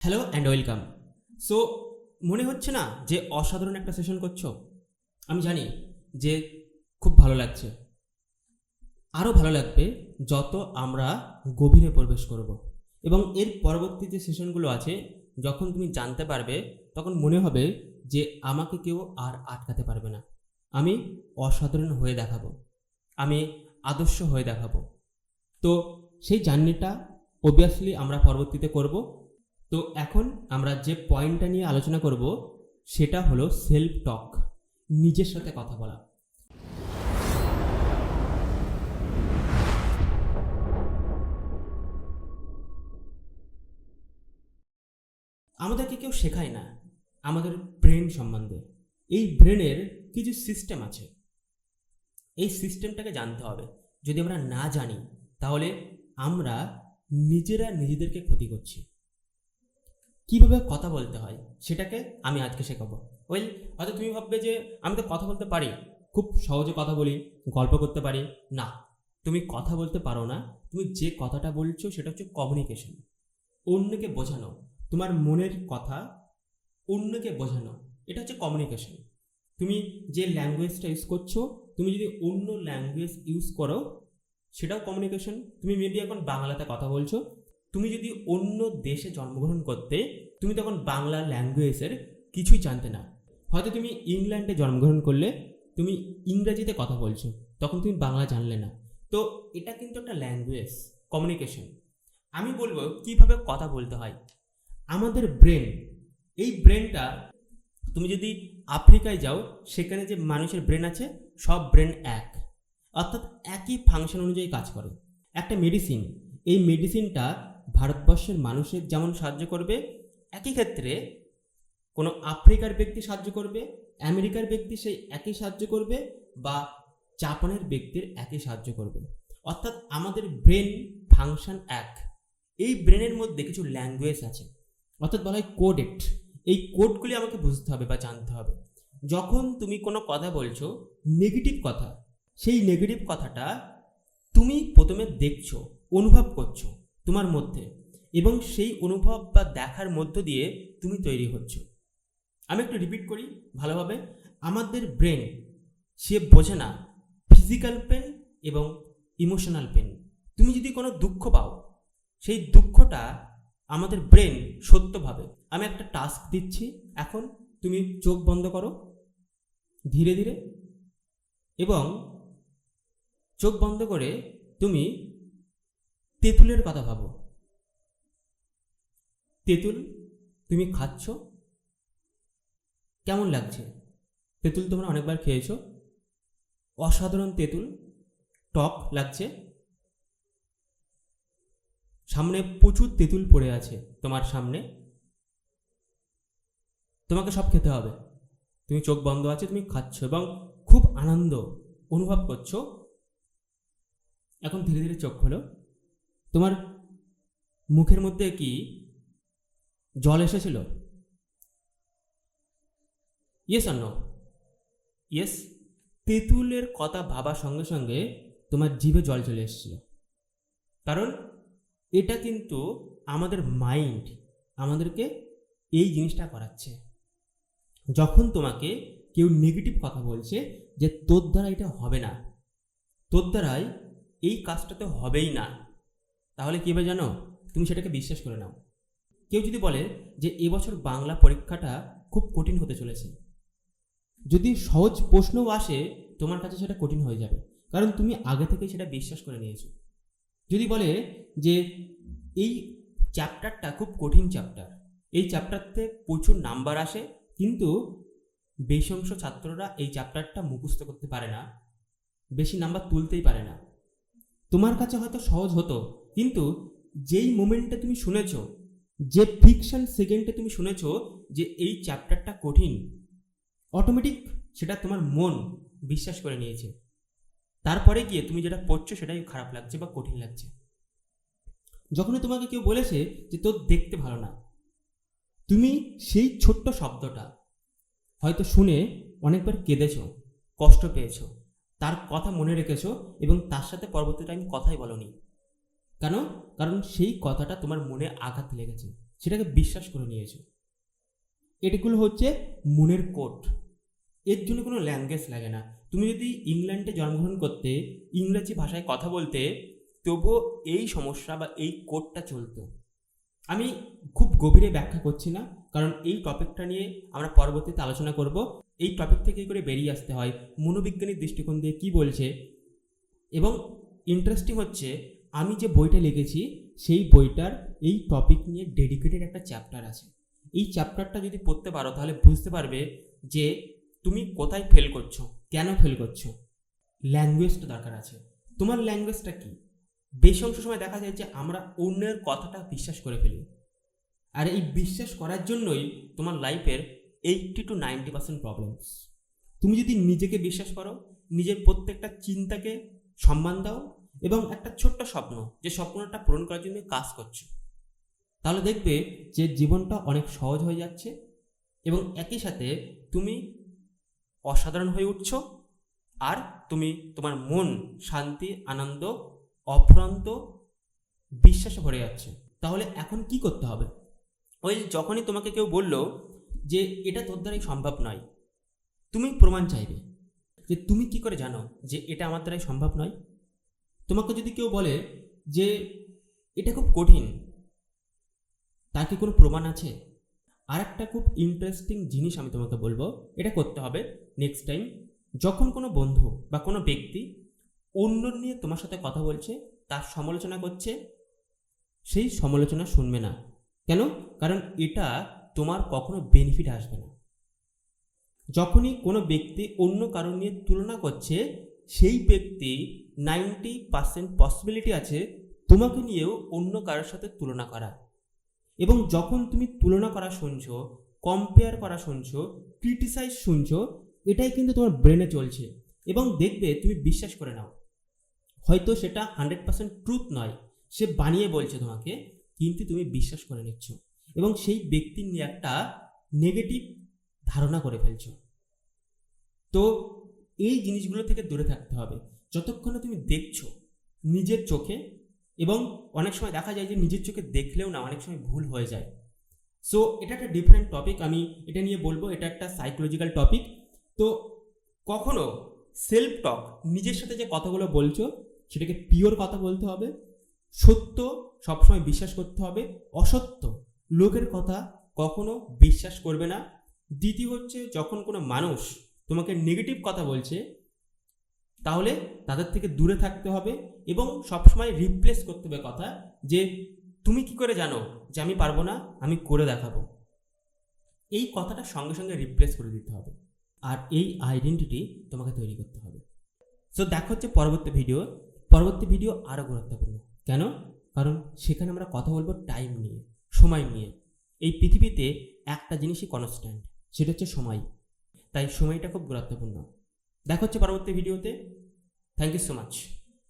Hello and welcome. So মনে হচ্ছে না যে অসাধারণ একটা সেশন করছো? আমি জানি যে খুব ভালো লাগছে, আরও ভালো লাগবে যত আমরা গভীরে প্রবেশ করব এবং এর পরবর্তী যে সেশনগুলো আছে যখন তুমি জানতে পারবে তখন মনে হবে যে আমাকে কেউ আর আটকাতে পারবে না। আমি অসাধারণ হয়ে দেখাবো, আমি আদর্শ হয়ে দেখাবো। তো সেই জার্নিটা অবভিয়াসলি আমরা পরবর্তীতে করব। তো এখন আমরা যে পয়েন্টটা নিয়ে আলোচনা করব সেটা হলো সেলফ টক, নিজের সাথে কথা বলা। আমাদেরকে কেউ শেখায় না আমাদের ব্রেন সম্বন্ধে। এই ব্রেনের কিছু সিস্টেম আছে, এই সিস্টেমটাকে জানতে হবে। যদি আমরা না জানি তাহলে আমরা নিজেরা নিজেদেরকে ক্ষতি করছি। কীভাবে কথা বলতে হয় সেটাকে আমি আজকে শেখাবো। হয়তো তুমি ভাববে যে আমি তো কথা বলতে পারি, খুব সহজে কথা বলি, গল্প করতে পারি। না, তুমি কথা বলতে পারো না। তুমি যে কথাটা বলছো সেটা হচ্ছে কমিউনিকেশন, অন্যকে বোঝানো, তোমার মনের কথা অন্যকে বোঝানো, এটা হচ্ছে কমিউনিকেশন। তুমি যে ল্যাঙ্গুয়েজটা ইউজ করছো, তুমি যদি অন্য ল্যাঙ্গুয়েজ ইউজ করো সেটাও কমিউনিকেশন। তুমি মেবি এখন বাংলাতে কথা বলছো, তুমি যদি অন্য দেশে জন্মগ্রহণ করতে, তুমি তখন বাংলা ল্যাঙ্গুয়েজের কিছুই জানতে না। হয়তো তুমি ইংল্যান্ডে জন্মগ্রহণ করলে, তুমি ইংরেজিতে কথা বলছো, তখন তুমি বাংলা জানলে না। তো এটা কিন্তু একটা ল্যাঙ্গুয়েজ, কমিউনিকেশন। আমি বলবো কিভাবে কথা বলতে হয়। আমাদের ব্রেন, এই ব্রেনটা, তুমি যদি আফ্রিকায় যাও সেখানে যে মানুষের ব্রেন আছে সব ব্রেন এক, অর্থাৎ একই ফাংশন অনুযায়ী কাজ করে। একটা মেডিসিন, এই মেডিসিনটা ভারতবর্ষের মানুষের যেমন সাহায্য করবে, একই ক্ষেত্রে কোনো আফ্রিকার ব্যক্তি সাহায্য করবে, আমেরিকার ব্যক্তি সেই একই সাহায্য করবে, বা জাপানের ব্যক্তির একই সাহায্য করবে। অর্থাৎ আমাদের ব্রেন ফাংশন এক। এই ব্রেনের মধ্যে কিছু ল্যাঙ্গুয়েজ আছে, অর্থাৎ বলা হয় কোডেড। এই কোডগুলি আমাকে বুঝতে হবে বা জানতে হবে। যখন তুমি কোনো কথা বলছো নেগেটিভ কথা, সেই নেগেটিভ কথাটা তুমি প্রথমে দেখছো, অনুভব করছো তোমার মধ্যে, এবং সেই অনুভব বা দেখার মধ্য দিয়ে তুমি তৈরি হচ্ছ। আমি একটু রিপিট করি ভালোভাবে। আমাদের ব্রেন, সে বোঝে না ফিজিক্যাল পেন এবং ইমোশনাল পেন। তুমি যদি কোনো দুঃখ পাও, সেই দুঃখটা আমাদের ব্রেন সত্যভাবে, আমি একটা টাস্ক দিচ্ছি, এখন তুমি চোখ বন্ধ করো ধীরে ধীরে, এবং চোখ বন্ধ করে তুমি তেঁতুলের কথা ভাবো। তেঁতুল তুমি খাচ্ছ, কেমন লাগছে? তেঁতুল তোমরা অনেকবার খেয়েছো, অসাধারণ তেঁতুল, টক লাগছে। সামনে প্রচুর তেঁতুল পড়ে আছে তোমার সামনে, তোমাকে সব খেতে হবে। তুমি চোখ বন্ধ আছে, তুমি খাচ্ছ এবং খুব আনন্দ অনুভব করছো। এখন ধীরে ধীরে চোখ খোলো। তোমার মুখের মধ্যে কি জল এসেছিল? ইয়েস আর নো? ইয়েস। তেঁতুলের কথা ভাবার সঙ্গে সঙ্গে তোমার জিভে জল চলে এসেছিল, কারণ এটা কিন্তু আমাদের মাইন্ড আমাদেরকে এই জিনিসটা করাচ্ছে। যখন তোমাকে কেউ নেগেটিভ কথা বলছে যে তোর দ্বারা এটা হবে না, তোর দ্বারাই এই কাজটা তো হবেই না, তাহলে কী হবে জানো? তুমি সেটাকে বিশ্বাস করে নাও। কেউ যদি বলে যে এবছর বাংলা পরীক্ষাটা খুব কঠিন হতে চলেছে, যদি সহজ প্রশ্নও আসে তোমার কাছে সেটা কঠিন হয়ে যাবে, কারণ তুমি আগে থেকেই সেটা বিশ্বাস করে নিয়েছো। যদি বলে যে এই চ্যাপ্টারটা খুব কঠিন চ্যাপ্টার, এই চ্যাপ্টারতে প্রচুর নাম্বার আসে, কিন্তু বেশি অংশ ছাত্ররা এই চ্যাপ্টারটা মুখস্থ করতে পারে না, বেশি নাম্বার তুলতেই পারে না। তোমার কাছে হয়তো সহজ হতো, কিন্তু যেই মোমেন্টে তুমি শুনেছ, যে ফিকশন সেকেন্ডে তুমি শুনেছ যে এই চ্যাপ্টারটা কঠিন, অটোমেটিক সেটা তোমার মন বিশ্বাস করে নিয়েছে। তারপরে গিয়ে তুমি যেটা পড়ছো সেটাই খারাপ লাগছে বা কঠিন লাগছে। যখনই তোমাকে কেউ বলেছে যে তোর দেখতে ভালো না, তুমি সেই ছোট্ট শব্দটা হয়তো শুনে অনেকবার কেঁদেছো, কষ্ট পেয়েছো, তার কথা মনে রেখেছো এবং তার সাথে পরবর্তী টাইম কথাই বলোনি। কেন? কারণ সেই কথাটা তোমার মনে আঘাত লেগেছে। সেটাকে বিশ্বাস করে নিয়েছো। এটাগুলো হচ্ছে মনের কোড। এর জন্য কোনো ল্যাঙ্গুয়েজ লাগে না। তুমি যদি ইংল্যান্ডে জন্মগ্রহণ করতে, ইংরেজি ভাষায় কথা বলতে, তবুও এই সমস্যা বা এই কোডটা চলতো। আমি খুব গভীরে ব্যাখ্যা করছি না, কারণ এই টপিকটা নিয়ে আমরা পরবর্তীতে আলোচনা করব। এই টপিক থেকে করে বেরিয়ে আসতে হয়, মনোবিজ্ঞানীর দৃষ্টিকোণ দিয়ে কী বলছে। এবং ইন্টারেস্টিং হচ্ছে, আমি যে বইটা লিখেছি সেই বইটার এই টপিক নিয়ে ডেডিকেটেড একটা চ্যাপ্টার আছে। এই চ্যাপ্টারটা যদি পড়তে পারো তাহলে বুঝতে পারবে যে তুমি কোথায় ফেল করছো, কেন ফেল করছো। ল্যাঙ্গুয়েজটা দরকার আছে। তোমার ল্যাঙ্গুয়েজটা কী? বেশি অংশ সময় দেখা যায় যে আমরা অন্যের কথাটা বিশ্বাস করে ফেলি, আর এই বিশ্বাস করার জন্যই তোমার লাইফের 80 to 90% প্রবলেমস। তুমি যদি নিজেকে বিশ্বাস করো, নিজের প্রত্যেকটা চিন্তাকে সম্মান দাও এবং একটা ছোট্ট স্বপ্ন, যে স্বপ্নটা পূরণ করার জন্য কাজ করছো, তাহলে দেখবে যে জীবনটা অনেক সহজ হয়ে যাচ্ছে এবং একই সাথে তুমি অসাধারণ হয়ে উঠছো। আর তুমি তোমার মন শান্তি, আনন্দ, অফুরন্ত বিশ্বাসে ভরে যাচ্ছে। তাহলে এখন কি করতে হবে? ওই যখনই তোমাকে কেউ বলল যে এটা তোর দ্বারাই সম্ভব নয়, তুমি প্রমাণ চাইবে যে তুমি কি করে জানো যে এটা আমার দ্বারাই সম্ভব নয়। তোমাকে যদি কেউ বলে যে এটা খুব কঠিন, তার কি কোনো প্রমাণ আছে? আর একটা খুব ইন্টারেস্টিং জিনিস আমি তোমাকে বলবো, এটা করতে হবে নেক্সট টাইম যখন কোনো বন্ধু বা কোনো ব্যক্তি অন্য নিয়ে তোমার সাথে কথা বলছে, তার সমালোচনা করছে, সেই সমালোচনা শুনবে না। কেন? কারণ এটা তোমার কখনো বেনিফিট আসবে না। যখনই কোনো ব্যক্তি অন্য কারণ নিয়ে তুলনা করছে, সেই ব্যক্তি 90% পসিবিলিটি আছে তোমাকে নিয়েও অন্য কারোর সাথে তুলনা করা। এবং যখন তুমি তুলনা করা শুনছো, কম্পেয়ার করা শুনছো, ক্রিটিসাইজ শুনছো, এটাই কিন্তু তোমার ব্রেনে চলছে এবং দেখবে তুমি বিশ্বাস করে নাও। হয়তো সেটা 100% ট্রুথ নয়, সে বানিয়ে বলছে তোমাকে, কিন্তু তুমি বিশ্বাস করে নিচ্ছ এবং সেই ব্যক্তির নিয়ে একটা নেগেটিভ ধারণা করে ফেলছো। তো এই জিনিসগুলো থেকে দূরে থাকতে হবে যতক্ষণ তুমি দেখছো নিজের চোখে। এবং অনেক সময় দেখা যায় যে নিজের চোখে দেখলেও না, অনেক সময় ভুল হয়ে যায়। সো এটা একটা ডিফারেন্ট টপিক, আমি এটা নিয়ে বলবো। এটা একটা সাইকোলজিক্যাল টপিক। তো কখনো সেলফ টক, নিজের সাথে যে কথাগুলো বলছো সেটাকে পিওর কথা বলতে হবে। সত্য সবসময় বিশ্বাস করতে হবে, অসত্য লোকের কথা কখনো বিশ্বাস করবে না। দ্বিতীয় হচ্ছে, যখন কোনো মানুষ তোমাকে নেগেটিভ কথা বলছে তাহলে তাদের থেকে দূরে থাকতে হবে এবং সবসময় রিপ্লেস করতে হবে কথা, যে তুমি কি করে জানো যে আমি পারবো না, আমি করে দেখাবো। এই কথাটা সঙ্গে সঙ্গে রিপ্লেস করে দিতে হবে, আর এই আইডেন্টিটি তোমাকে তৈরি করতে হবে। সো দেখা হচ্ছে পরবর্তী ভিডিও আরও গুরুত্বপূর্ণ। কেন? কারণ সেখানে আমরা কথা বলবো টাইম নিয়ে, সময় নিয়ে। এই পৃথিবীতে একটা জিনিসই কনস্ট্যান্ট, সেটা হচ্ছে সময়। তাই সময়টা খুব গুরুত্বপূর্ণ। দেখা হচ্ছে পরবর্তী ভিডিওতে। Thank you so much.